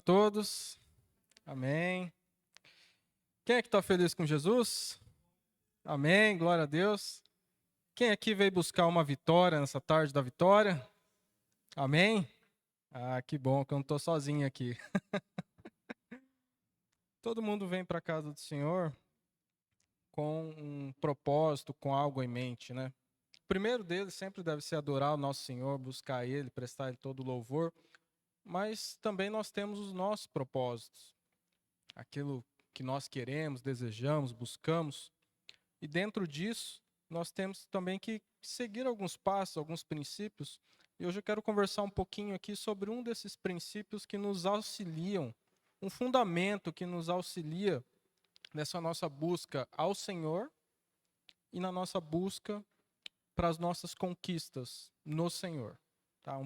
todos. Amém. Quem é que está feliz com Jesus? Amém, glória a Deus. Quem aqui veio buscar uma vitória nessa tarde da vitória? Amém? Ah, que bom que eu não estou sozinho aqui. Todo mundo vem para a casa do Senhor com um propósito, com algo em mente, né? O primeiro deles sempre deve ser adorar o nosso Senhor, buscar Ele, prestar Ele todo o louvor. Mas também nós temos os nossos propósitos, aquilo que nós queremos, desejamos, buscamos. E dentro disso, nós temos também que seguir alguns passos, alguns princípios. E hoje eu quero conversar um pouquinho aqui sobre um desses princípios que nos auxiliam, um fundamento que nos auxilia nessa nossa busca ao Senhor e na nossa busca para as nossas conquistas no Senhor. Tá?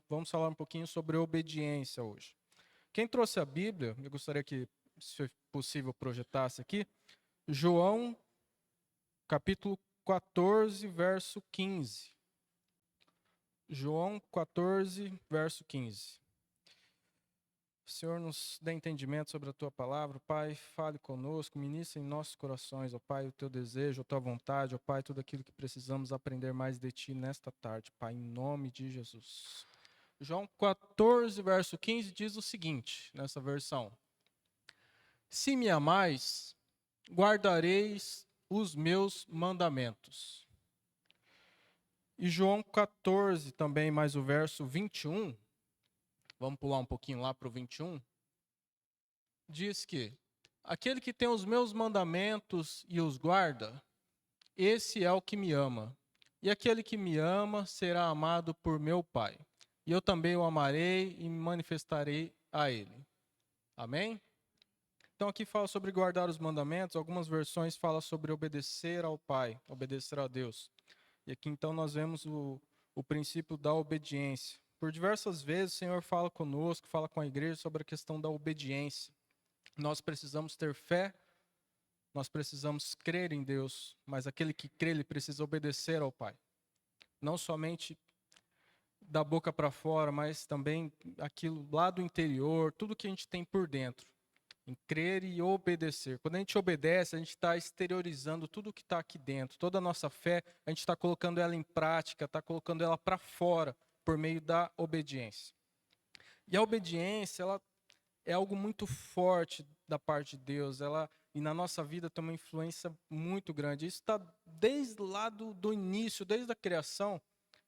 Vamos falar um pouquinho sobre obediência hoje. Quem trouxe a Bíblia, eu gostaria que, se possível, projetasse aqui, João, capítulo 14, verso 15. João 14, verso 15. Senhor, nos dê entendimento sobre a Tua palavra. Pai, fale conosco, ministre em nossos corações, ó Pai, o Teu desejo, a Tua vontade, ó Pai, tudo aquilo que precisamos aprender mais de Ti nesta tarde, Pai, em nome de Jesus. João 14, verso 15 diz o seguinte, nessa versão: Se me amais, guardareis os meus mandamentos. E João 14, também mais o verso 21, vamos pular um pouquinho lá para o 21, diz que aquele que tem os meus mandamentos e os guarda, esse é o que me ama. E aquele que me ama será amado por meu Pai. E eu também o amarei e me manifestarei a ele. Amém? Então aqui fala sobre guardar os mandamentos, algumas versões falam sobre obedecer ao Pai, obedecer a Deus. E aqui então nós vemos o princípio da obediência. Por diversas vezes o Senhor fala conosco, fala com a igreja sobre a questão da obediência. Nós precisamos ter fé, nós precisamos crer em Deus, mas aquele que crê, ele precisa obedecer ao Pai. Não somente da boca para fora, mas também aquilo lá do interior, tudo que a gente tem por dentro. Em crer e obedecer. Quando a gente obedece, a gente está exteriorizando tudo que está aqui dentro. Toda a nossa fé, a gente está colocando ela em prática, está colocando ela para fora por meio da obediência. E a obediência, ela é algo muito forte da parte de Deus. E na nossa vida tem uma influência muito grande. Isso está desde lá do início, desde a criação.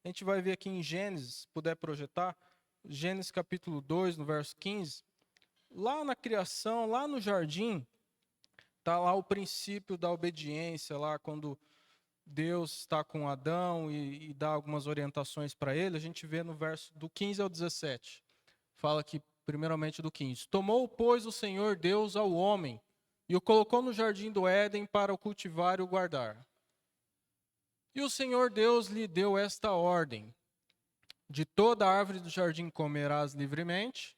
A gente vai ver aqui em Gênesis, se puder projetar, Gênesis capítulo 2, no verso 15. Lá na criação, lá no jardim, está lá o princípio da obediência, lá quando Deus está com Adão e dá algumas orientações para ele, a gente vê no verso do 15 ao 17. Fala aqui primeiramente do 15. Tomou, pois, o Senhor Deus ao homem e o colocou no jardim do Éden para o cultivar e o guardar. E o Senhor Deus lhe deu esta ordem: de toda árvore do jardim comerás livremente,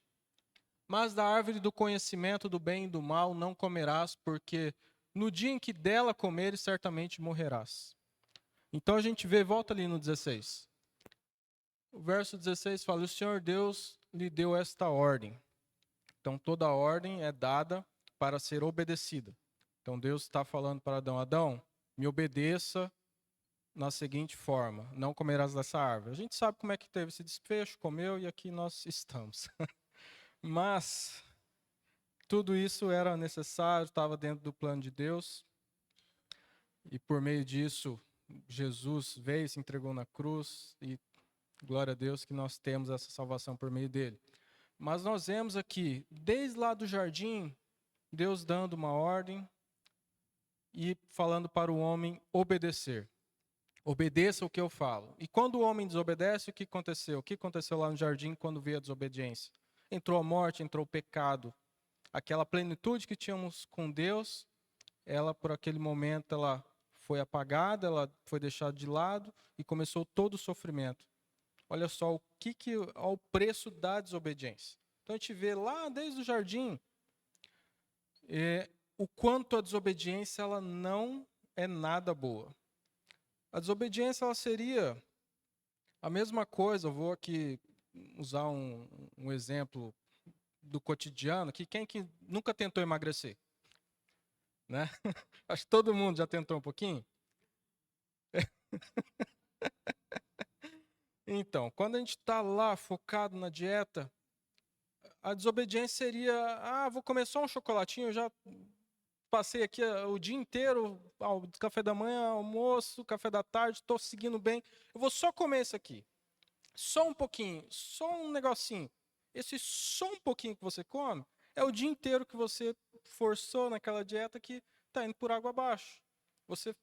mas da árvore do conhecimento do bem e do mal não comerás, porque no dia em que dela comeres, certamente morrerás. Então a gente vê, volta ali no 16. O verso 16 fala: o Senhor Deus lhe deu esta ordem. Então toda ordem é dada para ser obedecida. Então Deus está falando para Adão: Adão, me obedeça na seguinte forma: não comerás dessa árvore. A gente sabe como é que teve esse desfecho, comeu e aqui nós estamos. Mas tudo isso era necessário, estava dentro do plano de Deus. E por meio disso, Jesus veio, se entregou na cruz. E glória a Deus que nós temos essa salvação por meio dele. Mas nós vemos aqui, desde lá do jardim, Deus dando uma ordem e falando para o homem obedecer. Obedeça o que eu falo. E quando o homem desobedece, o que aconteceu? O que aconteceu lá no jardim quando veio a desobediência? Entrou a morte, entrou o pecado. Aquela plenitude que tínhamos com Deus, ela por aquele momento ela foi apagada, ela foi deixada de lado e começou todo o sofrimento. Olha só o preço da desobediência. Então a gente vê lá desde o jardim o quanto a desobediência ela não é nada boa. A desobediência ela seria a mesma coisa. Eu vou aqui usar um exemplo do cotidiano, que quem que nunca tentou emagrecer? Né? Acho que todo mundo já tentou um pouquinho. Então, quando a gente está lá focado na dieta, a desobediência seria, vou comer só um chocolatinho, eu já passei aqui o dia inteiro, café da manhã, almoço, café da tarde, estou seguindo bem, eu vou só comer isso aqui. Só um pouquinho, só um negocinho. Esse só um pouquinho que você come é o dia inteiro que você forçou naquela dieta que está indo por água abaixo. Você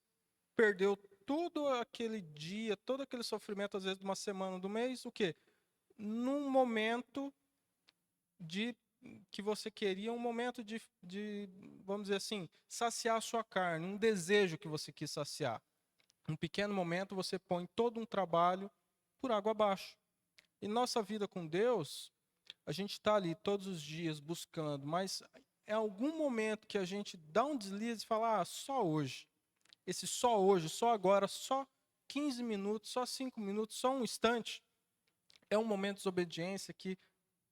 perdeu todo aquele dia, todo aquele sofrimento, às vezes, de uma semana, do mês, o quê? Num momento de que você queria, um momento de, vamos dizer assim, saciar a sua carne, um desejo que você quis saciar. Um pequeno momento você põe todo um trabalho por água abaixo. E nossa vida com Deus, a gente está ali todos os dias buscando, mas é algum momento que a gente dá um deslize e fala, só hoje. Esse só hoje, só agora, só 15 minutos, só 5 minutos, só um instante, é um momento de desobediência que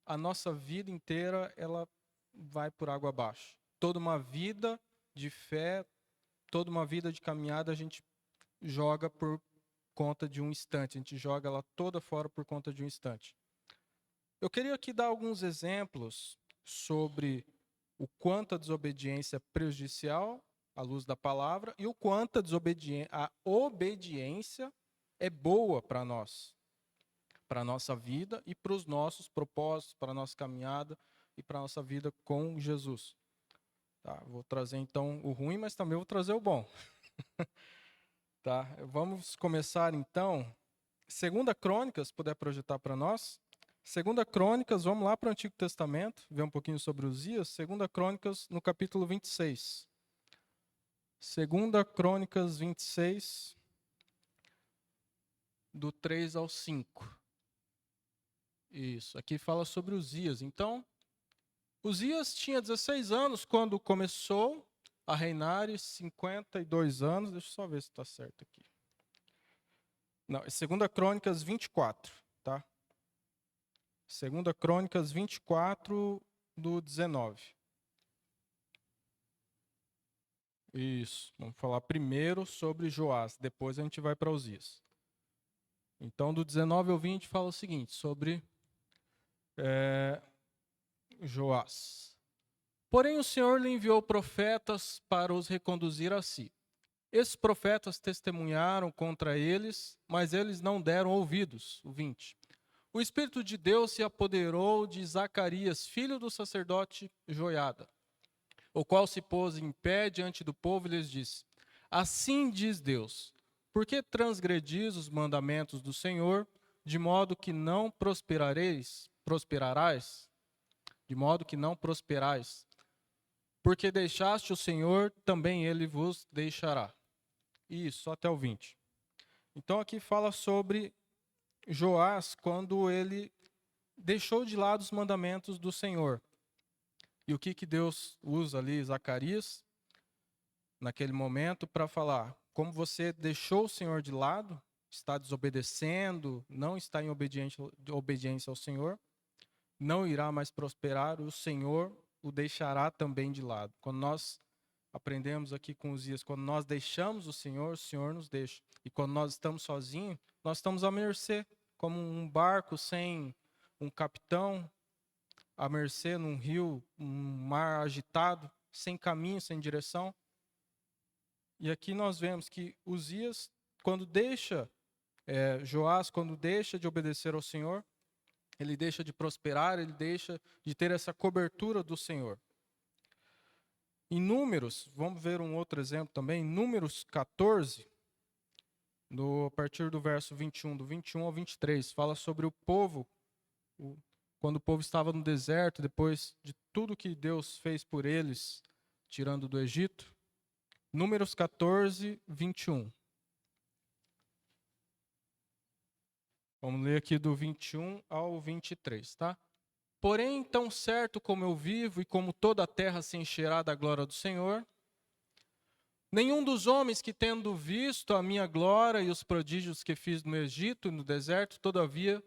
a nossa vida inteira ela vai por água abaixo. Toda uma vida de fé, toda uma vida de caminhada a gente joga por conta de um instante, a gente joga ela toda fora por conta de um instante. Eu queria aqui dar alguns exemplos sobre o quanto a desobediência é prejudicial à luz da palavra e o quanto a obediência é boa para nós, para a nossa vida e para os nossos propósitos, para a nossa caminhada e para a nossa vida com Jesus. Tá, vou trazer então o ruim, mas também vou trazer o bom. Tá, vamos começar então. 2 Crônicas, se puder projetar para nós. 2 Crônicas, vamos lá para o Antigo Testamento, ver um pouquinho sobre Uzias. 2 Crônicas, no capítulo 26. 2 Crônicas 26, do 3 ao 5. Isso, aqui fala sobre Uzias. Então, Uzias tinha 16 anos quando começou a reinar e 52 anos. Deixa eu só ver se está certo aqui. Não, é 2 Crônicas 24, tá? 2 Crônicas 24, do 19. Isso, vamos falar primeiro sobre Joás, depois a gente vai para Uzias. Então, do 19 ao 20 fala o seguinte, sobre Joás. Porém, o Senhor lhe enviou profetas para os reconduzir a si. Esses profetas testemunharam contra eles, mas eles não deram ouvidos. O 20. O Espírito de Deus se apoderou de Zacarias, filho do sacerdote Joiada, o qual se pôs em pé diante do povo e lhes disse: Assim diz Deus, por que transgredis os mandamentos do Senhor, de modo que não prosperarás? De modo que não prosperais. Porque deixaste o Senhor, também ele vos deixará. Isso, até o 20. Então aqui fala sobre Joás, quando ele deixou de lado os mandamentos do Senhor. E o que Deus usa ali, Zacarias, naquele momento, para falar: como você deixou o Senhor de lado, está desobedecendo, não está em obediência ao Senhor, não irá mais prosperar, o Senhor o deixará também de lado. Quando nós aprendemos aqui com Uzias, quando nós deixamos o Senhor nos deixa. E quando nós estamos sozinhos, nós estamos à mercê, como um barco sem um capitão, à mercê num rio, um mar agitado, sem caminho, sem direção. E aqui nós vemos que Uzias, quando deixa, Joás, quando deixa de obedecer ao Senhor, ele deixa de prosperar, ele deixa de ter essa cobertura do Senhor. Em Números, vamos ver um outro exemplo também, Números 14, a partir do verso 21, do 21 ao 23, fala sobre o povo, quando o povo estava no deserto, depois de tudo que Deus fez por eles, tirando do Egito. Números 14, 21. Vamos ler aqui do 21 ao 23, tá? Porém, tão certo como eu vivo e como toda a terra se encherá da glória do Senhor, nenhum dos homens que, tendo visto a minha glória e os prodígios que fiz no Egito e no deserto, todavia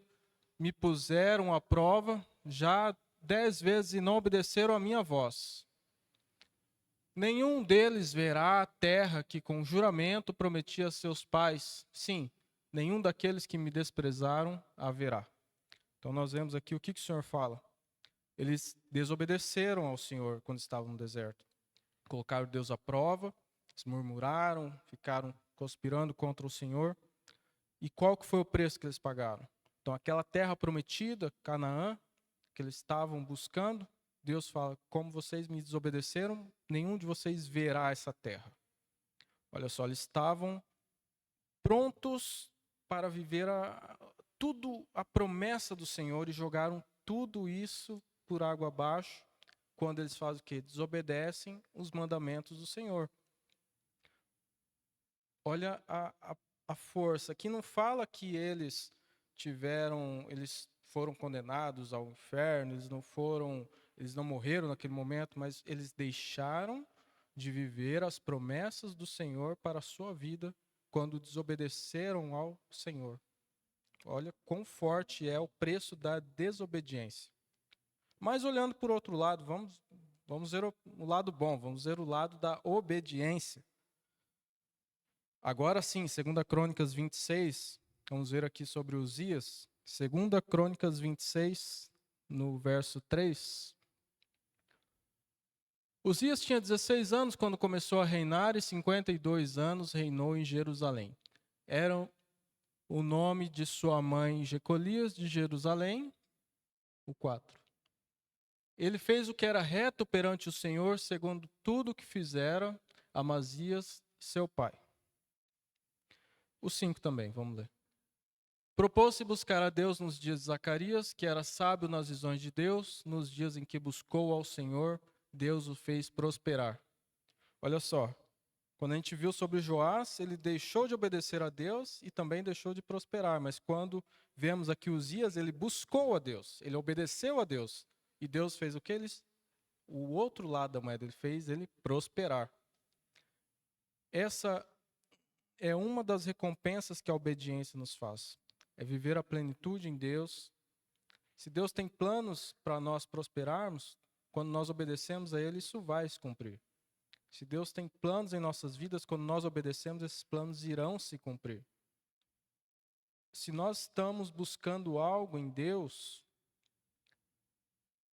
me puseram à prova, já 10 vezes e não obedeceram a minha voz, nenhum deles verá a terra que com juramento prometi a seus pais. Sim, nenhum daqueles que me desprezaram a verá. Então nós vemos aqui o que o Senhor fala. Eles desobedeceram ao Senhor quando estavam no deserto. Colocaram Deus à prova, eles murmuraram, ficaram conspirando contra o Senhor. E qual que foi o preço que eles pagaram? Então aquela terra prometida, Canaã, que eles estavam buscando, Deus fala, como vocês me desobedeceram, nenhum de vocês verá essa terra. Olha só, eles estavam prontos para viver tudo a promessa do Senhor e jogaram tudo isso por água abaixo, quando eles fazem o quê? Desobedecem os mandamentos do Senhor. Olha a força. Aqui não fala que eles foram condenados ao inferno, eles não morreram naquele momento, mas eles deixaram de viver as promessas do Senhor para a sua vida quando desobedeceram ao Senhor. Olha quão forte é o preço da desobediência. Mas olhando por outro lado, vamos ver o lado bom, vamos ver o lado da obediência. Agora sim, 2 Crônicas 26, vamos ver aqui sobre Uzias. 2 Crônicas 26, no verso 3. Uzias tinha 16 anos quando começou a reinar e 52 anos reinou em Jerusalém. Era o nome de sua mãe Jecolias de Jerusalém, o 4. Ele fez o que era reto perante o Senhor, segundo tudo o que fizera Amazias, seu pai. O 5 também, vamos ler. Propôs-se buscar a Deus nos dias de Zacarias, que era sábio nas visões de Deus, nos dias em que buscou ao Senhor, Deus o fez prosperar. Olha só, quando a gente viu sobre Joás, ele deixou de obedecer a Deus e também deixou de prosperar, mas quando vemos aqui Uzias, ele buscou a Deus, ele obedeceu a Deus, e Deus fez o que? O outro lado da moeda, ele fez ele prosperar. Essa é uma das recompensas que a obediência nos faz. É viver a plenitude em Deus. Se Deus tem planos para nós prosperarmos, quando nós obedecemos a Ele, isso vai se cumprir. Se Deus tem planos em nossas vidas, quando nós obedecemos, esses planos irão se cumprir. Se nós estamos buscando algo em Deus,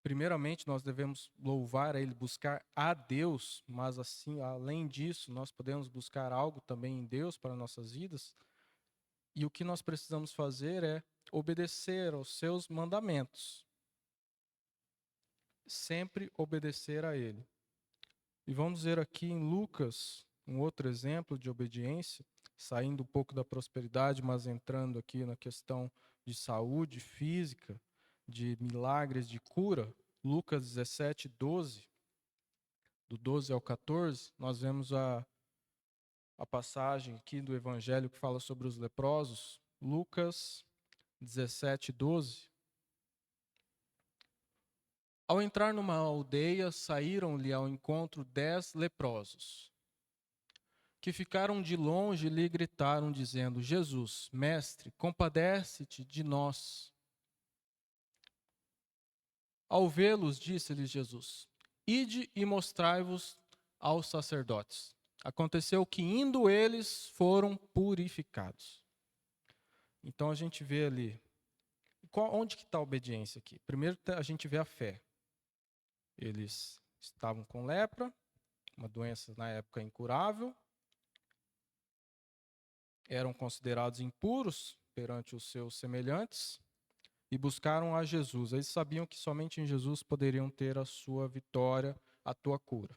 primeiramente nós devemos louvar a Ele, buscar a Deus, mas assim, além disso, nós podemos buscar algo também em Deus para nossas vidas. E o que nós precisamos fazer é obedecer aos seus mandamentos. Sempre obedecer a Ele. E vamos ver aqui em Lucas, um outro exemplo de obediência, saindo um pouco da prosperidade, mas entrando aqui na questão de saúde física, de milagres, de cura. Lucas 17, 12, do 12 ao 14, nós vemos a passagem aqui do Evangelho que fala sobre os leprosos. Lucas 17, 12. Ao entrar numa aldeia, saíram-lhe ao encontro 10 leprosos, que ficaram de longe e lhe gritaram, dizendo: Jesus, mestre, compadece-te de nós. Ao vê-los, disse-lhes Jesus: Ide e mostrai-vos aos sacerdotes. Aconteceu que, indo eles, foram purificados. Então a gente vê ali, onde que está a obediência aqui? Primeiro a gente vê a fé. Eles estavam com lepra, uma doença na época incurável, eram considerados impuros perante os seus semelhantes e buscaram a Jesus. Eles sabiam que somente em Jesus poderiam ter a sua vitória, a tua cura.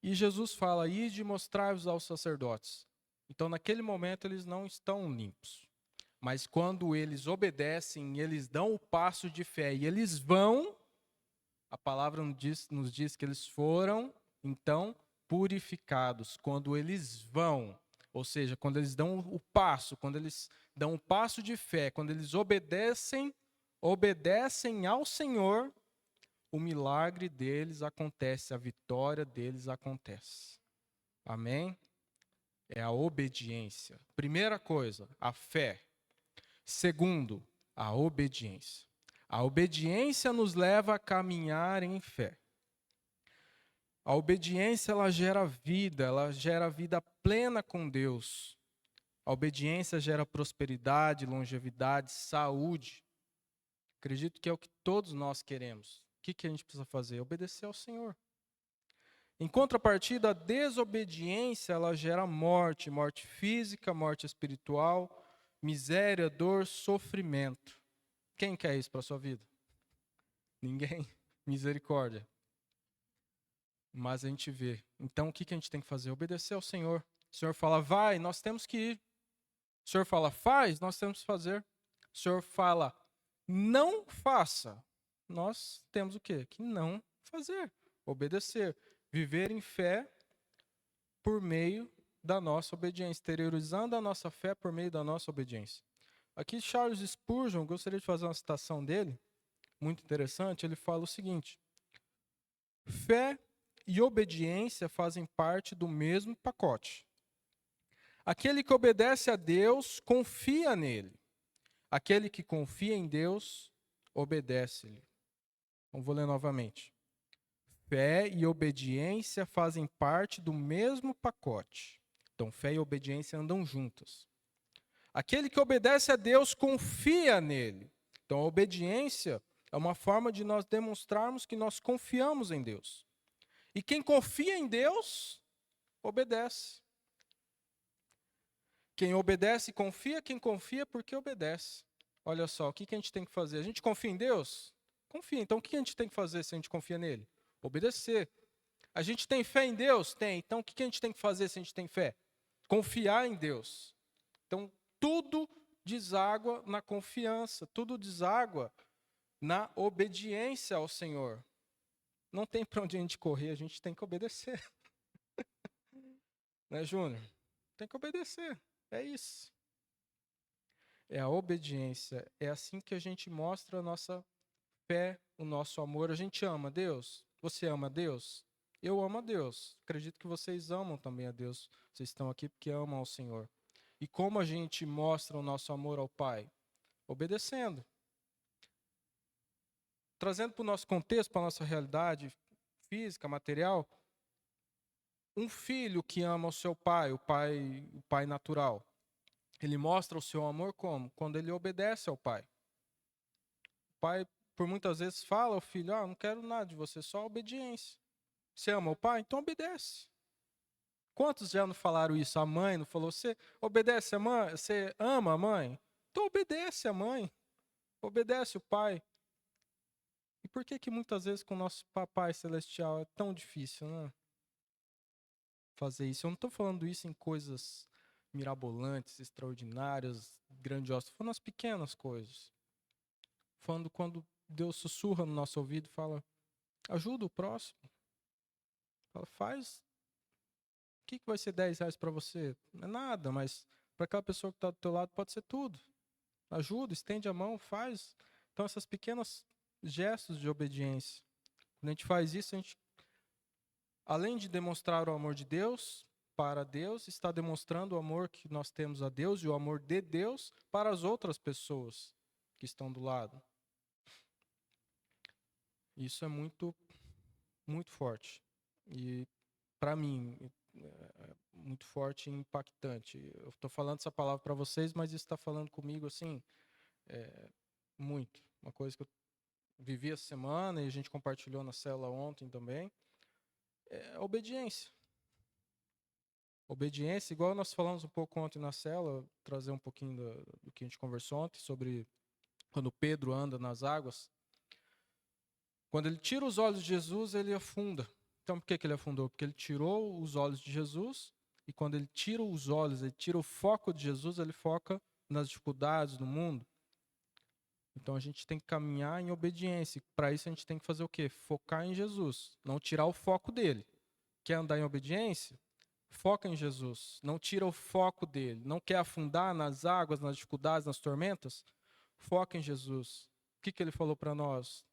E Jesus fala: ide mostrai-vos aos sacerdotes. Então, naquele momento, eles não estão limpos. Mas quando eles obedecem, eles dão o passo de fé e eles vão, a palavra nos diz que eles foram, então, purificados. Quando eles vão, ou seja, quando eles dão o passo, quando eles dão um passo de fé, quando eles obedecem ao Senhor, o milagre deles acontece, a vitória deles acontece. Amém? É a obediência. Primeira coisa, a fé. Segundo, a obediência. A obediência nos leva a caminhar em fé. A obediência, ela gera vida plena com Deus. A obediência gera prosperidade, longevidade, saúde. Acredito que é o que todos nós queremos. O que a gente precisa fazer? Obedecer ao Senhor. Em contrapartida, a desobediência, ela gera morte, morte física, morte espiritual, miséria, dor, sofrimento. Quem quer isso para a sua vida? Ninguém. Misericórdia. Mas a gente vê. Então, o que a gente tem que fazer? Obedecer ao Senhor. O Senhor fala, vai, nós temos que ir. O Senhor fala, faz, nós temos que fazer. O Senhor fala, não faça. Nós temos o quê? Que não fazer. Obedecer. Viver em fé por meio da nossa obediência. Exteriorizando a nossa fé por meio da nossa obediência. Aqui Charles Spurgeon, gostaria de fazer uma citação dele, muito interessante. Ele fala o seguinte: fé e obediência fazem parte do mesmo pacote. Aquele que obedece a Deus, confia nele. Aquele que confia em Deus, obedece-lhe. Então, vou ler novamente. Fé e obediência fazem parte do mesmo pacote. Então, fé e obediência andam juntas. Aquele que obedece a Deus, confia nele. Então, a obediência é uma forma de nós demonstrarmos que nós confiamos em Deus. E quem confia em Deus, obedece. Quem obedece confia, quem confia porque obedece. Olha só, o que a gente tem que fazer? A gente confia em Deus? Confia. Então, o que a gente tem que fazer se a gente confia nele? Obedecer. A gente tem fé em Deus? Tem. Então, o que a gente tem que fazer se a gente tem fé? Confiar em Deus. Então, tudo deságua na confiança, tudo deságua na obediência ao Senhor. Não tem para onde a gente correr, a gente tem que obedecer. Né, Júnior? Tem que obedecer. É isso. É a obediência. É assim que a gente mostra a nossa fé, o nosso amor. A gente ama Deus. Você ama Deus? Eu amo a Deus. Acredito que vocês amam também a Deus. Vocês estão aqui porque amam ao Senhor. E como a gente mostra o nosso amor ao Pai? Obedecendo. Trazendo para o nosso contexto, para a nossa realidade física, material, um filho que ama o seu pai, o pai natural, ele mostra o seu amor como? Quando ele obedece ao pai. O pai, por muitas vezes, fala ao filho, não quero nada de você, só obediência. Você ama o pai? Então obedece. Quantos já não falaram isso? A mãe não falou, você obedece a mãe? Você ama a mãe? Então obedece a mãe. Obedece o pai. E por que muitas vezes com o nosso papai celestial é tão difícil, né? Fazer isso. Eu não estou falando isso em coisas mirabolantes, extraordinárias, grandiosas. Estou falando nas pequenas coisas. Falando quando Deus sussurra no nosso ouvido e fala, ajuda o próximo. Fala, faz. O que vai ser R$10 para você? Não é nada, mas para aquela pessoa que está do teu lado pode ser tudo. Ajuda, estende a mão, faz. Então essas pequenas gestos de obediência. Quando a gente faz isso, a gente, além de demonstrar o amor de Deus para Deus, está demonstrando o amor que nós temos a Deus e o amor de Deus para as outras pessoas que estão do lado. Isso é muito, muito forte. E, para mim, é muito forte e impactante. Eu estou falando essa palavra para vocês, mas isso está falando comigo, assim, muito. Uma coisa que eu vivi essa semana e a gente compartilhou na célula ontem também. É a obediência. Obediência, igual nós falamos um pouco ontem na célula, trazer um pouquinho do que a gente conversou ontem, sobre quando Pedro anda nas águas. Quando ele tira os olhos de Jesus, ele afunda. Então, por que ele afundou? Porque ele tirou os olhos de Jesus, e quando ele tira os olhos, ele tira o foco de Jesus, ele foca nas dificuldades do mundo. Então, a gente tem que caminhar em obediência. Para isso, a gente tem que fazer o quê? Focar em Jesus, não tirar o foco dele. Quer andar em obediência? Foca em Jesus. Não tira o foco dele. Não quer afundar nas águas, nas dificuldades, nas tormentas? Foca em Jesus. O que ele falou para nós?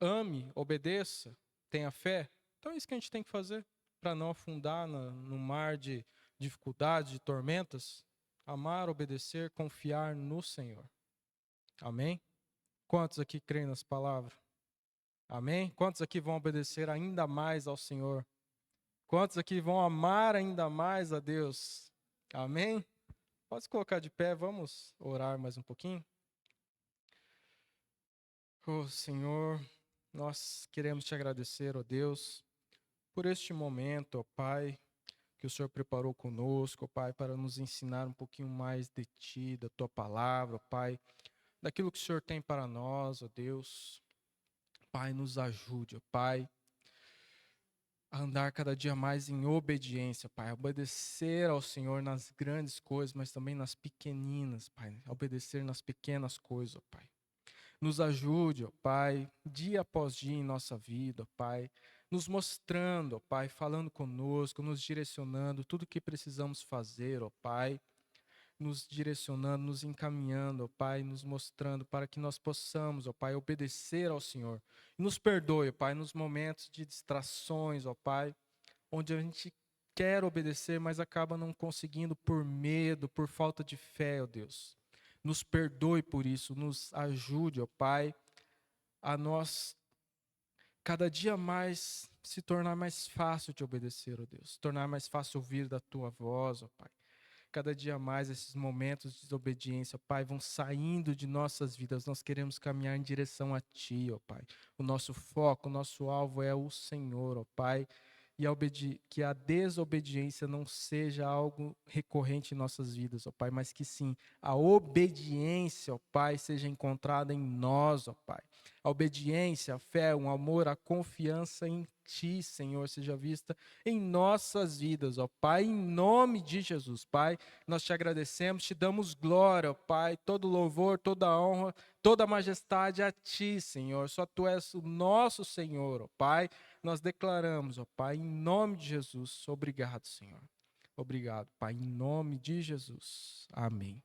Ame, obedeça, tenha fé. Então é isso que a gente tem que fazer para não afundar no mar de dificuldades, de tormentas. Amar, obedecer, confiar no Senhor. Amém? Quantos aqui creem nas palavras? Amém? Quantos aqui vão obedecer ainda mais ao Senhor? Quantos aqui vão amar ainda mais a Deus? Amém? Pode se colocar de pé, vamos orar mais um pouquinho? Oh, Senhor, nós queremos te agradecer, ó Deus, por este momento, ó Pai, que o Senhor preparou conosco, ó Pai, para nos ensinar um pouquinho mais de Ti, da Tua palavra, ó Pai, daquilo que o Senhor tem para nós, ó Deus. Pai, nos ajude, ó Pai, a andar cada dia mais em obediência, Pai, a obedecer ao Senhor nas grandes coisas, mas também nas pequeninas, Pai, a obedecer nas pequenas coisas, ó Pai. Nos ajude, ó Pai, dia após dia em nossa vida, ó Pai, nos mostrando, ó Pai, falando conosco, nos direcionando, tudo o que precisamos fazer, ó Pai, nos direcionando, nos encaminhando, ó Pai, nos mostrando para que nós possamos, ó Pai, obedecer ao Senhor. Nos perdoe, ó Pai, nos momentos de distrações, ó Pai, onde a gente quer obedecer, mas acaba não conseguindo por medo, por falta de fé, ó Deus. Nos perdoe por isso, nos ajude, ó Pai, a nós cada dia mais se tornar mais fácil de obedecer, ó Deus, se tornar mais fácil ouvir da Tua voz, ó Pai. Cada dia mais esses momentos de desobediência, Pai, vão saindo de nossas vidas. Nós queremos caminhar em direção a Ti, ó Pai. O nosso foco, o nosso alvo é o Senhor, ó Pai. E que a desobediência não seja algo recorrente em nossas vidas, ó Pai, mas que sim, a obediência, ó Pai, seja encontrada em nós, ó Pai. A obediência, a fé, o amor, a confiança em Ti, Senhor, seja vista em nossas vidas, ó Pai, em nome de Jesus, Pai. Nós te agradecemos, te damos glória, ó Pai, todo louvor, toda honra, toda majestade a Ti, Senhor. Só Tu és o nosso Senhor, ó Pai. Nós declaramos, ó Pai, em nome de Jesus, obrigado, Senhor. Obrigado, Pai, em nome de Jesus. Amém.